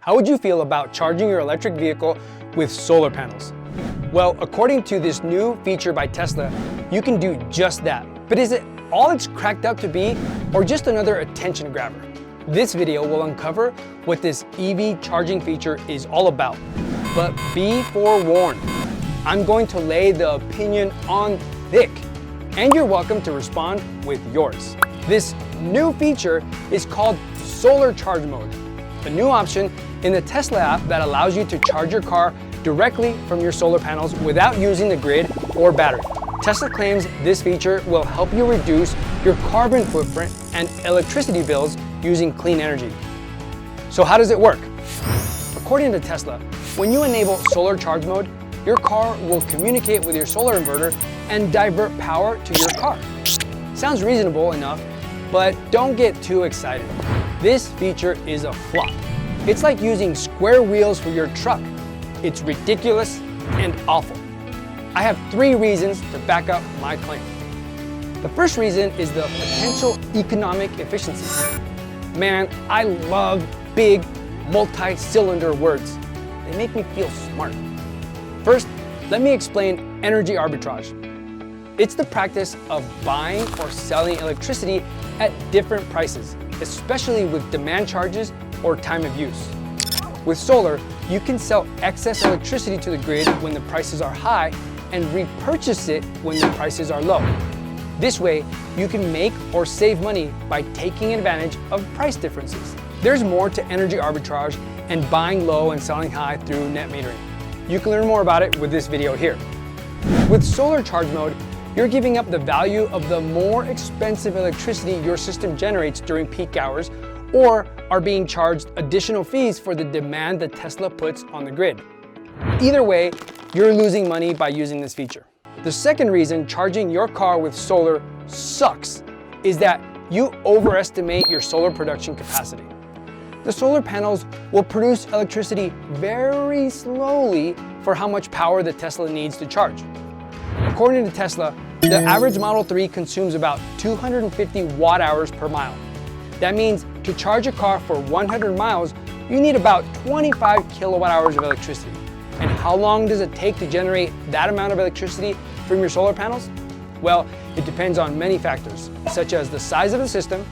How would you feel about charging your electric vehicle with solar panels? Well, according to this new feature by Tesla, you can do just that. But is it all it's cracked up to be, or just another attention grabber? This video will uncover what this EV charging feature is all about. But be forewarned, I'm going to lay the opinion on thick, and you're welcome to respond with yours. This new feature is called Solar Charge Mode, a new option in the Tesla app that allows you to charge your car directly from your solar panels without using the grid or battery. Tesla claims this feature will help you reduce your carbon footprint and electricity bills using clean energy. So how does it work? According to Tesla, when you enable Solar Charge Mode, your car will communicate with your solar inverter and divert power to your car. Sounds reasonable enough, but don't get too excited. This feature is a flop. It's like using square wheels for your truck. It's ridiculous and awful. I have 3 reasons to back up my claim. The first reason is the potential economic efficiency. Man, I love big multi-cylinder words. They make me feel smart. First, let me explain energy arbitrage. It's the practice of buying or selling electricity at different prices, especially with demand charges or time of use. With solar, you can sell excess electricity to the grid when the prices are high and repurchase it when the prices are low. This way, you can make or save money by taking advantage of price differences. There's more to energy arbitrage and buying low and selling high through net metering. You can learn more about it with this video here. With Solar Charge Mode, you're giving up the value of the more expensive electricity your system generates during peak hours, or are being charged additional fees for the demand that Tesla puts on the grid. Either way, you're losing money by using this feature. The second reason charging your car with solar sucks is that you overestimate your solar production capacity. The solar panels will produce electricity very slowly for how much power the Tesla needs to charge. According to Tesla, the average Model 3 consumes about 250 watt-hours per mile. That means to charge a car for 100 miles, you need about 25 kilowatt-hours of electricity. And how long does it take to generate that amount of electricity from your solar panels? Well, it depends on many factors, such as the size of the system,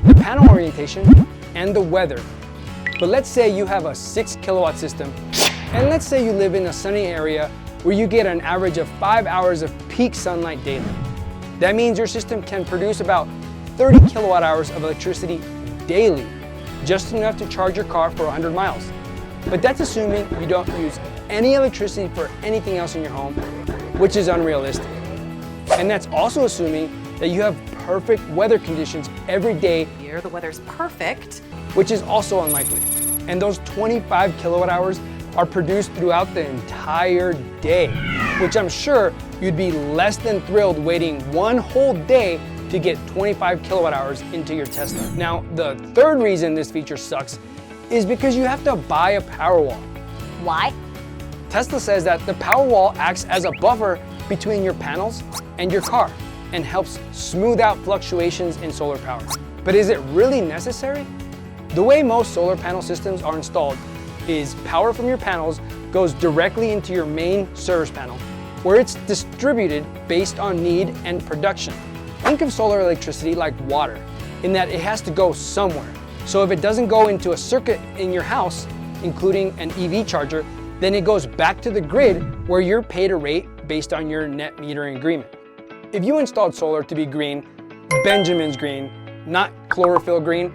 the panel orientation, and the weather. But let's say you have a 6 kilowatt system, and let's say you live in a sunny area where you get an average of 5 hours of peak sunlight daily. That means your system can produce about 30 kilowatt hours of electricity daily, just enough to charge your car for 100 miles. But that's assuming you don't use any electricity for anything else in your home, which is unrealistic. And that's also assuming that you have perfect weather conditions every day. Here, the weather's perfect, Which is also unlikely. And those 25 kilowatt hours are produced throughout the entire day, which I'm sure you'd be less than thrilled waiting one whole day to get 25 kilowatt hours into your Tesla. Now, the third reason this feature sucks is because you have to buy a Powerwall. why? Tesla says that the Powerwall acts as a buffer between your panels and your car and helps smooth out fluctuations in solar power. But is it really necessary? The way most solar panel systems are installed is power from your panels goes directly into your main service panel, where it's distributed based on need and production. Think of solar electricity like water, in that it has to go somewhere. So if it doesn't go into a circuit in your house, including an EV charger, then it goes back to the grid where you're paid a rate based on your net metering agreement. If you installed solar to be green, Benjamin's green, not chlorophyll green,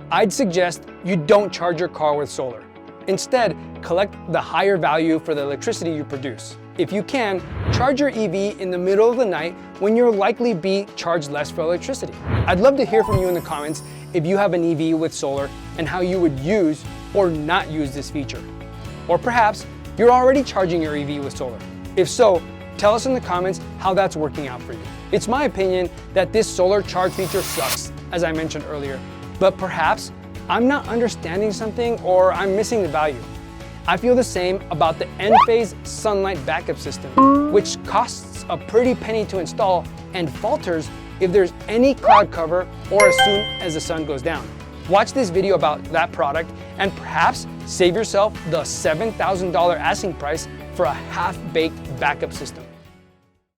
I'd suggest you don't charge your car with solar. Instead, collect the higher value for the electricity you produce. If you can, charge your EV in the middle of the night when you'll likely be charged less for electricity. I'd love to hear from you in the comments if you have an EV with solar and how you would use or not use this feature. Or perhaps you're already charging your EV with solar. If so, tell us in the comments how that's working out for you. It's my opinion that this solar charge feature sucks, as I mentioned earlier, but perhaps I'm not understanding something or I'm missing the value. I feel the same about the Enphase sunlight backup system, which costs a pretty penny to install and falters if there's any cloud cover or as soon as the sun goes down. Watch this video about that product and perhaps save yourself the $7,000 asking price for a half-baked backup system.